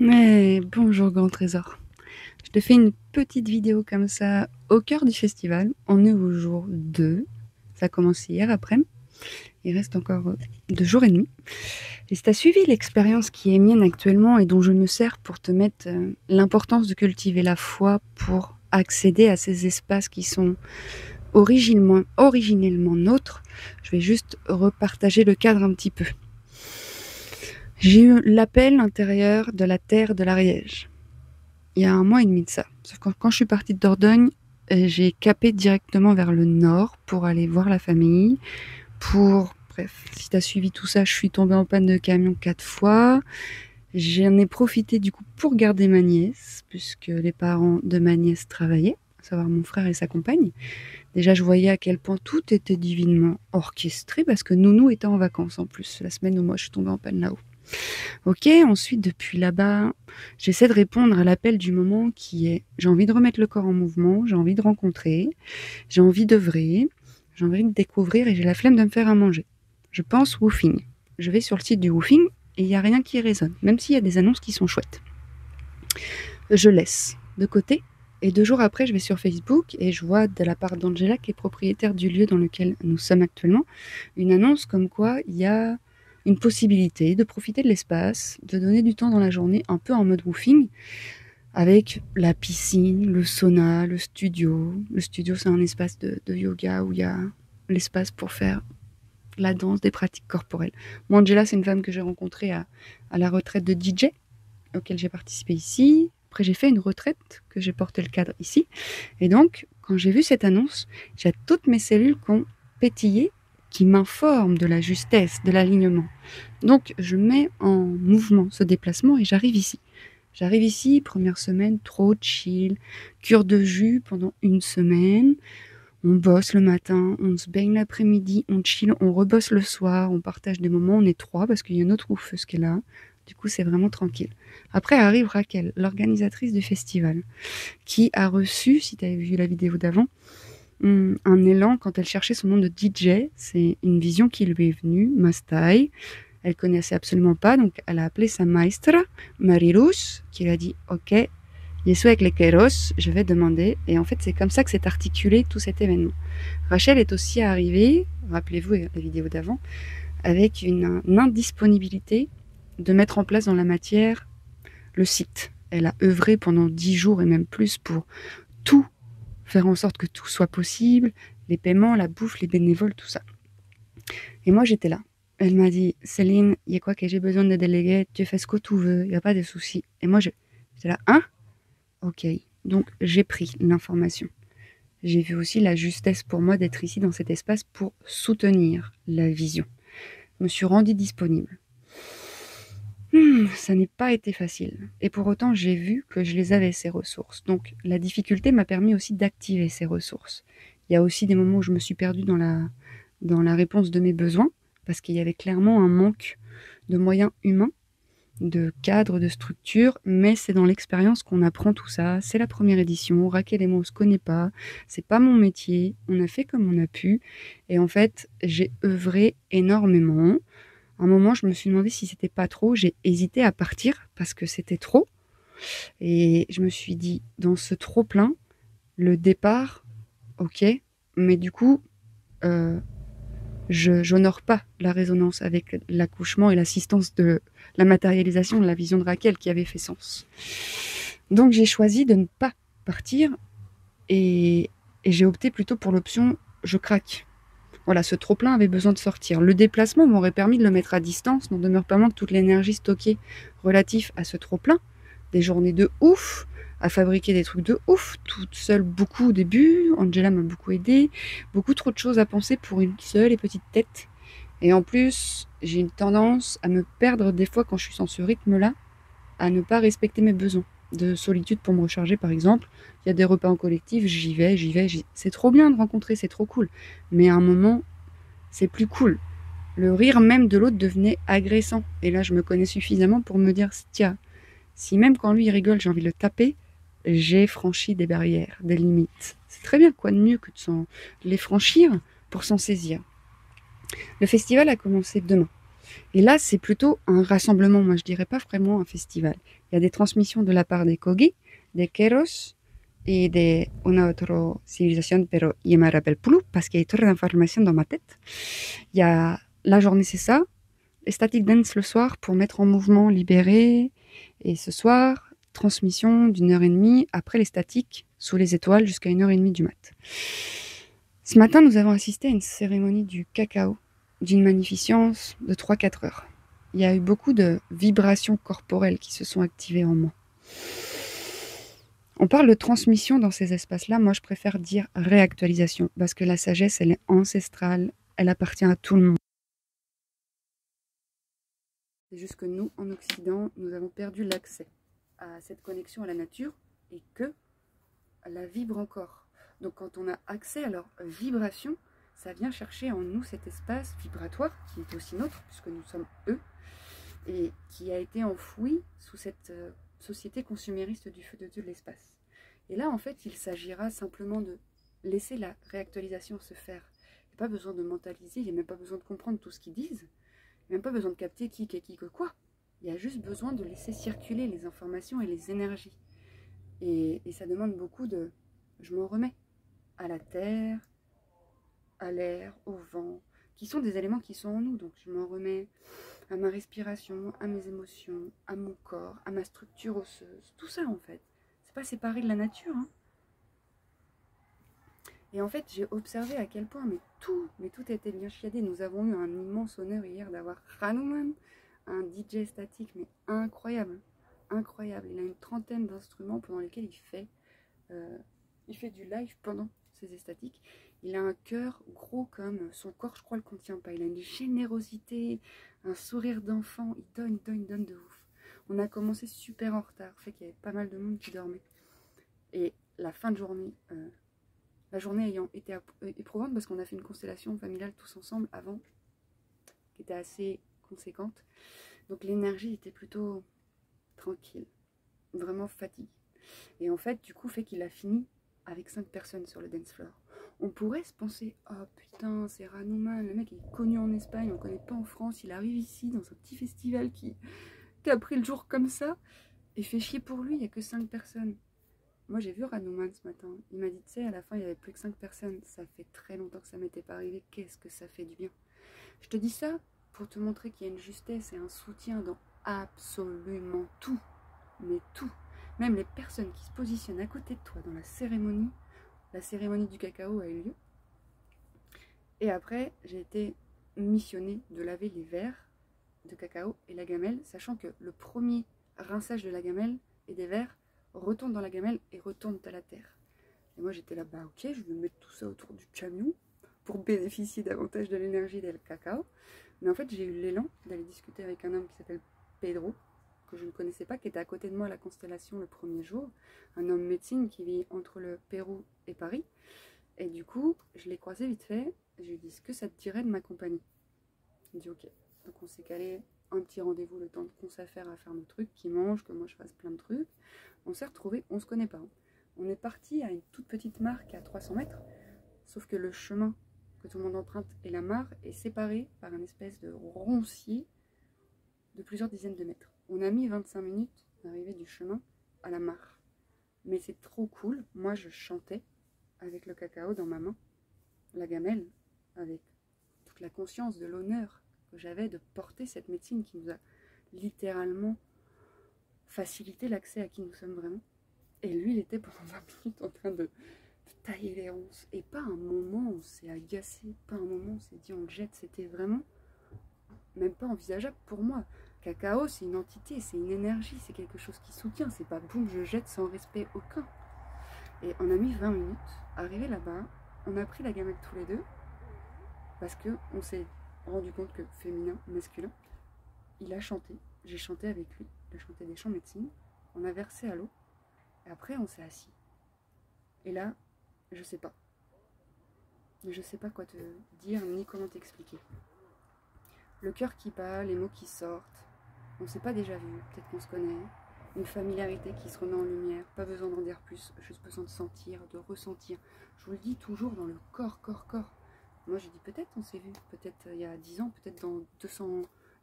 Mais bonjour grand trésor. Je te fais une petite vidéo comme ça au cœur du festival. On est au jour 2. Ça a commencé hier après-midi. Il reste encore 2 jours et demi. Et si tu as suivi l'expérience qui est mienne actuellement et dont je me sers pour te mettre l'importance de cultiver la foi pour accéder à ces espaces qui sont originellement nôtres, je vais juste repartager le cadre un petit peu. J'ai eu l'appel intérieur de la terre de l'Ariège. Il y a 1 mois et demi de ça. Sauf que quand je suis partie de Dordogne, j'ai capé directement vers le nord pour aller voir la famille. Bref, si tu as suivi tout ça, je suis tombée en panne de camion 4 fois. J'en ai profité du coup pour garder ma nièce, puisque les parents de ma nièce travaillaient, à savoir mon frère et sa compagne. Déjà, je voyais à quel point tout était divinement orchestré, parce que Nounou était en vacances en plus, la semaine où moi je suis tombée en panne là-haut. Ok, ensuite, depuis là-bas, j'essaie de répondre à l'appel du moment qui est j'ai envie de remettre le corps en mouvement, j'ai envie de rencontrer, j'ai envie d'œuvrer, j'ai envie de découvrir et j'ai la flemme de me faire à manger. Je pense woofing. Je vais sur le site du woofing et il n'y a rien qui résonne, même s'il y a des annonces qui sont chouettes. Je laisse de côté et 2 jours après, je vais sur Facebook et je vois de la part d'Angela, qui est propriétaire du lieu dans lequel nous sommes actuellement, une annonce comme quoi il y a une possibilité de profiter de l'espace, de donner du temps dans la journée, un peu en mode woofing, avec la piscine, le sauna, le studio. Le studio, c'est un espace de yoga où il y a l'espace pour faire la danse, des pratiques corporelles. Moi, Angela, c'est une femme que j'ai rencontrée à la retraite de DJ, auquel j'ai participé ici. Après, j'ai fait une retraite que j'ai porté le cadre ici. Et donc, quand j'ai vu cette annonce, j'ai toutes mes cellules qui ont pétillé, qui m'informent de la justesse, de l'alignement. Donc, je mets en mouvement ce déplacement et j'arrive ici. J'arrive ici, première semaine, trop chill, cure de jus pendant 1 semaine. On bosse le matin, on se baigne l'après-midi, on chill, on rebosse le soir, on partage des moments, on est 3 parce qu'il y a une autre oufeuse qui est là. Du coup, c'est vraiment tranquille. Après arrive Raquel, l'organisatrice du festival, qui a reçu, si tu avais vu la vidéo d'avant, un élan quand elle cherchait son nom de DJ. C'est une vision qui lui est venue, Mastai. Elle connaissait absolument pas, donc elle a appelé sa maestra, Mariluz, qui lui a dit « Ok, je suis avec les Kairos, je vais demander. » Et en fait, c'est comme ça que s'est articulé tout cet événement. Rachel est aussi arrivée, rappelez-vous la vidéo d'avant, avec une indisponibilité de mettre en place dans la matière le site. Elle a œuvré pendant 10 jours et même plus pour tout faire en sorte que tout soit possible, les paiements, la bouffe, les bénévoles, tout ça. Et moi, j'étais là. Elle m'a dit, Céline, il y a quoi que j'ai besoin de déléguer, tu fais ce que tu veux, il n'y a pas de souci. Et moi, j'étais là, hein? Ok. Donc, j'ai pris l'information. J'ai vu aussi la justesse pour moi d'être ici dans cet espace pour soutenir la vision. Je me suis rendue disponible. Ça n'a pas été facile. Et pour autant, j'ai vu que je les avais, ces ressources. Donc, la difficulté m'a permis aussi d'activer ces ressources. Il y a aussi des moments où je me suis perdue dans la réponse de mes besoins, parce qu'il y avait clairement un manque de moyens humains, de cadres, de structures, mais c'est dans l'expérience qu'on apprend tout ça. C'est la première édition, Raquel et moi on se connaît pas, c'est pas mon métier, on a fait comme on a pu, et en fait j'ai œuvré énormément. À un moment je me suis demandé si c'était pas trop, j'ai hésité à partir parce que c'était trop, et je me suis dit dans ce trop plein, le départ, ok, mais du coup j'honore pas la résonance avec l'accouchement et l'assistance de la matérialisation de la vision de Raquel qui avait fait sens. Donc j'ai choisi de ne pas partir et j'ai opté plutôt pour l'option je craque. Voilà, ce trop-plein avait besoin de sortir. Le déplacement m'aurait permis de le mettre à distance, n'en demeure pas moins que toute l'énergie stockée relative à ce trop-plein, des journées de ouf, à fabriquer des trucs de ouf, toute seule beaucoup au début, Angela m'a beaucoup aidée, beaucoup trop de choses à penser pour une seule et petite tête. Et en plus, j'ai une tendance à me perdre des fois quand je suis dans ce rythme-là, à ne pas respecter mes besoins de solitude pour me recharger par exemple. Il y a des repas en collectif, j'y vais, c'est trop bien de rencontrer, c'est trop cool. Mais à un moment, c'est plus cool. Le rire même de l'autre devenait agressant. Et là, je me connais suffisamment pour me dire, tiens, si même quand lui il rigole, j'ai envie de le taper, j'ai franchi des barrières, des limites. C'est très bien, quoi de mieux que de les franchir pour s'en saisir. Le festival a commencé demain. Et là, c'est plutôt un rassemblement, moi je dirais pas vraiment un festival. Il y a des transmissions de la part des Kogi, des Keros et de una otra civilización, pero je me rappelle plus parce qu'il y a trop d'informations dans ma tête. Il y a la journée, c'est ça, les static dance le soir pour mettre en mouvement, libérer. Et ce soir, transmission d'1 h 30 après les statiques sous les étoiles jusqu'à 1 h 30 du mat. Ce matin, nous avons assisté à une cérémonie du cacao d'une magnificence de 3-4 heures. Il y a eu beaucoup de vibrations corporelles qui se sont activées en moi. On parle de transmission dans ces espaces-là. Moi, je préfère dire réactualisation parce que la sagesse, elle est ancestrale. Elle appartient à tout le monde. C'est juste que nous, en Occident, nous avons perdu l'accès à cette connexion à la nature et que la vibre encore. Donc quand on a accès à leur vibration, ça vient chercher en nous cet espace vibratoire qui est aussi nôtre, puisque nous sommes eux, et qui a été enfoui sous cette société consumériste du feu de Dieu de l'espace. Et là, en fait, il s'agira simplement de laisser la réactualisation se faire. Il n'y a pas besoin de mentaliser, il n'y a même pas besoin de comprendre tout ce qu'ils disent, il n'y a même pas besoin de capter qui que quoi. Il y a juste besoin de laisser circuler les informations et les énergies. Et ça demande beaucoup de... Je m'en remets à la terre, à l'air, au vent, qui sont des éléments qui sont en nous. Donc je m'en remets à ma respiration, à mes émotions, à mon corps, à ma structure osseuse. Tout ça en fait. C'est pas séparé de la nature. Hein. Et en fait, j'ai observé à quel point, mais tout était bien chiadé. Nous avons eu un immense honneur hier d'avoir Hanuman, un DJ statique, mais incroyable. Incroyable. Il a une trentaine d'instruments pendant lesquels il fait du live pendant ses statiques. Il a un cœur gros comme son corps, je crois, le contient pas. Il a une générosité, un sourire d'enfant. Il donne de ouf. On a commencé super en retard, fait qu'il y avait pas mal de monde qui dormait. Et la fin de journée, la journée ayant été éprouvante parce qu'on a fait une constellation familiale tous ensemble avant, qui était assez conséquente. Donc l'énergie était plutôt tranquille, vraiment fatiguée. Et en fait, du coup, fait qu'il a fini avec 5 personnes sur le dance floor. On pourrait se penser, oh putain, c'est Hanuman, le mec est connu en Espagne, on ne connaît pas en France, il arrive ici dans un petit festival qui a pris le jour comme ça, et fait chier pour lui, il n'y a que 5 personnes. Moi j'ai vu Hanuman ce matin, il m'a dit, tu sais, à la fin il n'y avait plus que 5 personnes, ça fait très longtemps que ça m'était pas arrivé, qu'est-ce que ça fait du bien. Je te dis ça pour te montrer qu'il y a une justesse et un soutien dans absolument tout, mais tout. Même les personnes qui se positionnent à côté de toi dans la cérémonie du cacao a eu lieu. Et après, j'ai été missionnée de laver les verres de cacao et la gamelle, sachant que le premier rinçage de la gamelle et des verres retourne dans la gamelle et retourne à la terre. Et moi j'étais là, bah ok, je vais mettre tout ça autour du camion pour bénéficier davantage de l'énergie du cacao. Mais en fait, j'ai eu l'élan d'aller discuter avec un homme qui s'appelle Pedro, que je ne connaissais pas, qui était à côté de moi à la constellation le premier jour, un homme médecine qui vit entre le Pérou et Paris. Et du coup, je l'ai croisé vite fait, et je lui ai dit, est-ce que ça te dirait de m'accompagner? Il dit ok. Donc on s'est calé un petit rendez-vous, le temps qu'on s'affaire à faire nos trucs, qu'il mange, que moi je fasse plein de trucs. On s'est retrouvés, on se connaît pas. Hein. On est parti à une toute petite mare qui est à 300 mètres, sauf que le chemin que tout le monde emprunte et la mare est séparé par une espèce de roncier de plusieurs dizaines de mètres. On a mis 25 minutes d'arriver du chemin à la mare. Mais c'est trop cool. Moi, je chantais avec le cacao dans ma main, la gamelle, avec toute la conscience de l'honneur que j'avais de porter cette médecine qui nous a littéralement facilité l'accès à qui nous sommes vraiment. Et lui, il était pendant 20 minutes en train de tailler les ronces. Et pas un moment on s'est agacé, pas un moment on s'est dit on le jette. C'était vraiment même pas envisageable pour moi. Cacao, c'est une entité, c'est une énergie, c'est quelque chose qui soutient. C'est pas boum, je jette sans respect aucun. Et on a mis 20 minutes, arrivé là-bas, on a pris la gamelle tous les deux, parce qu'on s'est rendu compte que féminin, masculin, il a chanté, j'ai chanté avec lui, il a chanté des chants médecine, on a versé à l'eau, et après on s'est assis. Et là, je sais pas. Je sais pas quoi te dire, ni comment t'expliquer. Le cœur qui bat, les mots qui sortent, on s'est pas déjà vu, peut-être qu'on se connaît, une familiarité qui se remet en lumière, pas besoin d'en dire plus, juste besoin de sentir, de ressentir. Je vous le dis toujours dans le corps. Moi je dis peut-être on s'est vu, peut-être il y a 10 ans, peut-être dans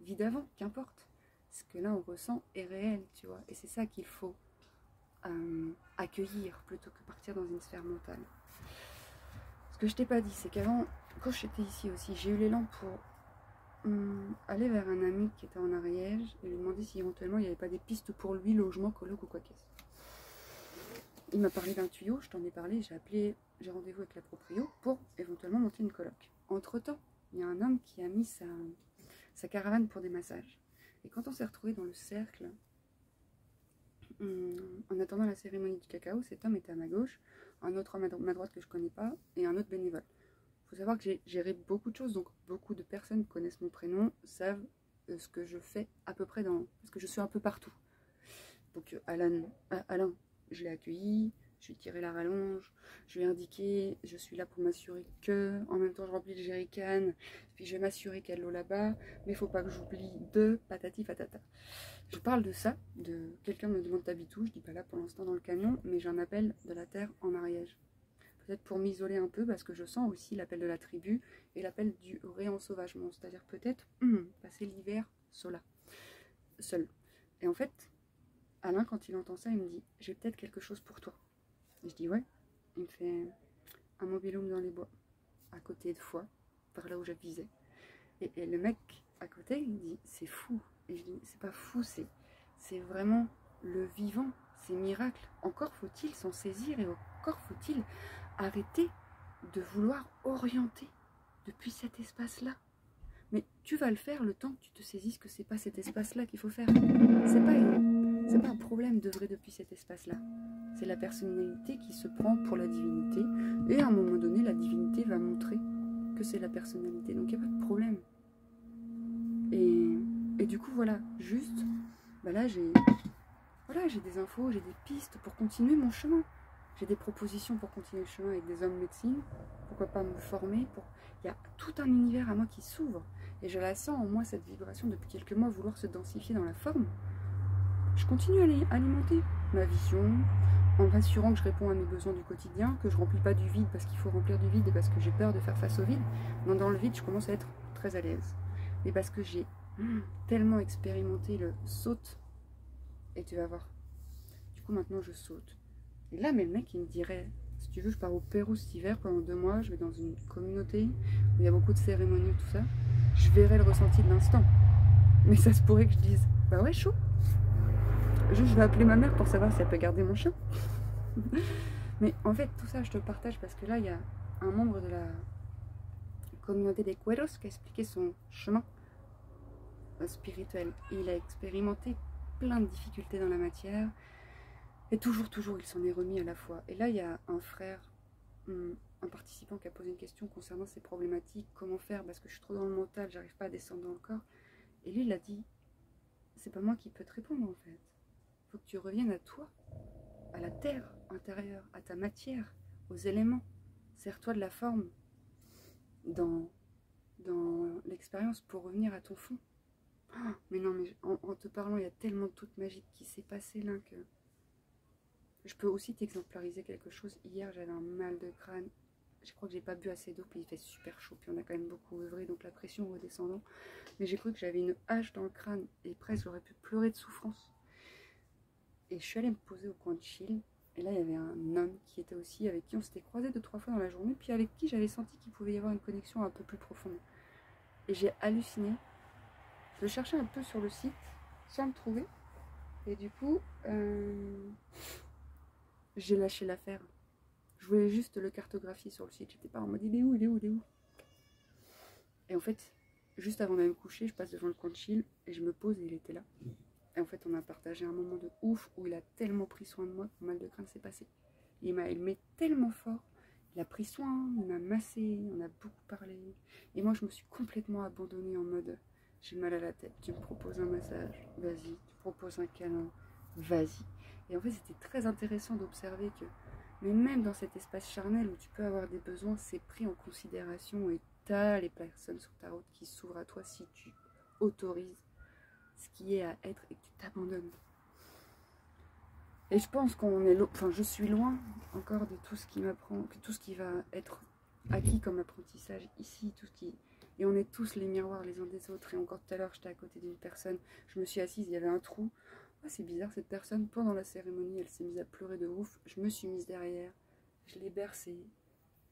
vie d'avant, qu'importe. Ce que là on ressent est réel, tu vois. Et c'est ça qu'il faut accueillir plutôt que partir dans une sphère mentale. Ce que je t'ai pas dit, c'est qu'avant, quand j'étais ici aussi, j'ai eu l'élan pour aller vers un ami qui était en Ariège et lui demander si éventuellement il n'y avait pas des pistes pour lui, logement, coloc ou quoi qu'est-ce. Il m'a parlé d'un tuyau, je t'en ai parlé, j'ai rendez-vous avec la proprio pour éventuellement monter une coloc. Entre-temps, il y a un homme qui a mis sa caravane pour des massages. Et quand on s'est retrouvés dans le cercle, en attendant la cérémonie du cacao, cet homme était à ma gauche, un autre homme à ma droite que je connais pas, et un autre bénévole. Il faut savoir que j'ai géré beaucoup de choses, donc beaucoup de personnes connaissent mon prénom, savent ce que je fais à peu près parce que je suis un peu partout. Donc Alain, je l'ai accueilli, je lui ai tiré la rallonge, je lui ai indiqué, je suis là pour m'assurer que, en même temps je remplis le jerrycan, puis je vais m'assurer qu'il y a de l'eau là-bas, mais il faut pas que j'oublie de patati patata. Je parle de ça, de quelqu'un me demande t'habites où, je dis pas là pour l'instant dans le camion, mais j'ai un appel de la terre en Ariège. Peut-être pour m'isoler un peu, parce que je sens aussi l'appel de la tribu et l'appel du réensauvagement, c'est-à-dire peut-être passer l'hiver seul. Et en fait, Alain, quand il entend ça, il me dit « J'ai peut-être quelque chose pour toi. » Et je dis « Ouais. » Il me fait un mobil-home dans les bois, à côté de Foix, par là où j'avisais. Et le mec à côté, il me dit « C'est fou. » Et je dis « C'est pas fou, c'est vraiment le vivant, c'est miracle. Encore faut-il s'en saisir et encore faut-il arrêter de vouloir orienter depuis cet espace-là. Mais tu vas le faire le temps que tu te saisisses que c'est pas cet espace-là qu'il faut faire. C'est pas un problème d'œuvrer depuis cet espace-là. C'est la personnalité qui se prend pour la divinité. Et à un moment donné, la divinité va montrer que c'est la personnalité. Donc il n'y a pas de problème. Et du coup, voilà, juste, bah là, j'ai des infos, j'ai des pistes pour continuer mon chemin. J'ai des propositions pour continuer le chemin avec des hommes médecine. Pourquoi pas me former Il y a tout un univers à moi qui s'ouvre. Et je la sens en moi, cette vibration, depuis quelques mois, vouloir se densifier dans la forme. Je continue à alimenter ma vision, en m'assurant que je réponds à mes besoins du quotidien, que je ne remplis pas du vide parce qu'il faut remplir du vide et parce que j'ai peur de faire face au vide. Non, dans le vide, je commence à être très à l'aise. Mais parce que j'ai tellement expérimenté le saute, et tu vas voir. Du coup, maintenant, je saute. Et là, mais le mec, il me dirait, si tu veux, je pars au Pérou cet hiver pendant 2 mois, je vais dans une communauté où il y a beaucoup de cérémonies, tout ça. Je verrai le ressenti de l'instant. Mais ça se pourrait que je dise, bah ouais, chaud. Je vais appeler ma mère pour savoir si elle peut garder mon chien. Mais en fait, tout ça, je te le partage parce que là, il y a un membre de la communauté des Cueros qui a expliqué son chemin spirituel. Et il a expérimenté plein de difficultés dans la matière. Et toujours, il s'en est remis à la fois. Et là, il y a un frère, un participant qui a posé une question concernant ces problématiques. Comment faire? Parce que je suis trop dans le mental, j'arrive pas à descendre dans le corps. Et lui, il a dit, c'est pas moi qui peux te répondre en fait. Il faut que tu reviennes à toi, à la terre intérieure, à ta matière, aux éléments. Sers-toi de la forme dans l'expérience pour revenir à ton fond. Oh, mais non, mais en te parlant, il y a tellement de trucs magiques qui s'est passé là que... Je peux aussi t'exemplariser quelque chose. Hier, j'avais un mal de crâne. Je crois que j'ai pas bu assez d'eau, puis il fait super chaud, puis on a quand même beaucoup œuvré, donc la pression redescendant. Mais j'ai cru que j'avais une hache dans le crâne, et presque j'aurais pu pleurer de souffrance. Et je suis allée me poser au coin de chill, et là il y avait un homme qui était aussi, avec qui on s'était croisé 2-3 fois dans la journée, puis avec qui j'avais senti qu'il pouvait y avoir une connexion un peu plus profonde. Et j'ai halluciné. Je le cherchais un peu sur le site, sans le trouver, et du coup... j'ai lâché l'affaire. Je voulais juste le cartographier sur le site. J'étais pas en mode il est où, il est où, il est où. Et en fait, juste avant d'aller me coucher, je passe devant le coin de chill et je me pose et il était là. Et en fait, on a partagé un moment de ouf où il a tellement pris soin de moi que mon mal de crâne s'est passé. Il m'aimait tellement fort. Il a pris soin, il m'a massé, on a beaucoup parlé. Et moi, je me suis complètement abandonnée en mode j'ai mal à la tête, tu me proposes un massage, vas-y, tu me proposes un câlin, vas-y. Et en fait, c'était très intéressant d'observer que, mais même dans cet espace charnel où tu peux avoir des besoins, c'est pris en considération et t'as les personnes sur ta route qui s'ouvrent à toi si tu autorises ce qui est à être et que tu t'abandonnes. Et je pense qu'on est, enfin, je suis loin encore de tout ce qui m'apprend, tout ce qui va être acquis comme apprentissage ici, tout ce qui Et on est tous les miroirs les uns des autres. Et encore tout à l'heure, j'étais à côté d'une personne, je me suis assise, il y avait un trou. Oh, c'est bizarre, cette personne, pendant la cérémonie, elle s'est mise à pleurer de ouf. Je me suis mise derrière, je l'ai bercée,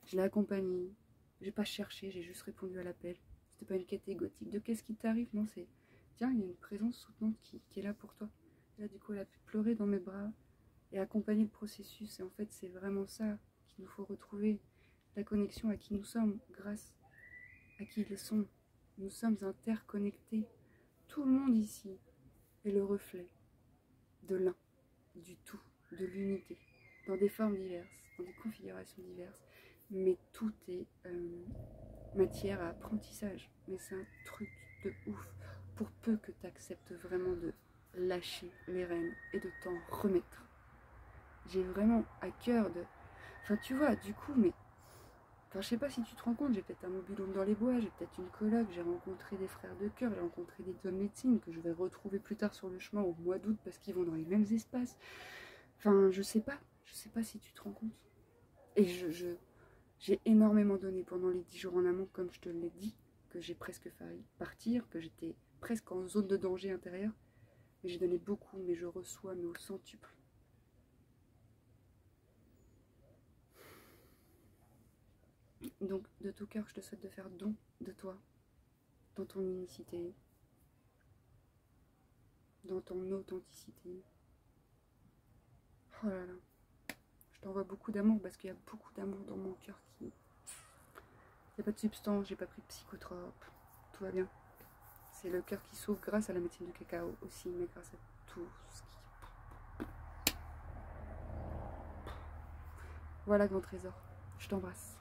je l'ai accompagnée. J'ai pas cherché, j'ai juste répondu à l'appel. C'était pas une quête égotique de qu'est-ce qui t'arrive, non, c'est tiens, il y a une présence soutenante qui est là pour toi. Et là, du coup, elle a pu pleurer dans mes bras et accompagner le processus. Et en fait, c'est vraiment ça qu'il nous faut retrouver, la connexion à qui nous sommes, grâce à qui ils sont. Nous sommes interconnectés. Tout le monde ici est le reflet de l'un, du tout, de l'unité, dans des formes diverses, dans des configurations diverses, mais tout est matière à apprentissage. Mais c'est un truc de ouf, pour peu que tu acceptes vraiment de lâcher les rênes et de t'en remettre. J'ai vraiment à cœur de... Enfin, tu vois, du coup, mais... Enfin, je sais pas si tu te rends compte, j'ai peut-être un mobil-home dans les bois, j'ai peut-être une coloc, j'ai rencontré des frères de cœur, j'ai rencontré des hommes médecine que je vais retrouver plus tard sur le chemin au mois d'août parce qu'ils vont dans les mêmes espaces. Enfin, je sais pas si tu te rends compte. Et j'ai énormément donné pendant les 10 jours en amont, comme je te l'ai dit, que j'ai presque failli partir, que j'étais presque en zone de danger intérieur. Mais j'ai donné beaucoup, mais je reçois, mais au centuple. Donc, de tout cœur, je te souhaite de faire don de toi, dans ton unicité, dans ton authenticité. Oh là là, je t'envoie beaucoup d'amour parce qu'il y a beaucoup d'amour dans mon cœur qui... Il n'y a pas de substance, j'ai pas pris de psychotrope, tout va bien. C'est le cœur qui s'ouvre grâce à la médecine du cacao aussi, mais grâce à tout ce qui... Voilà, grand trésor, je t'embrasse.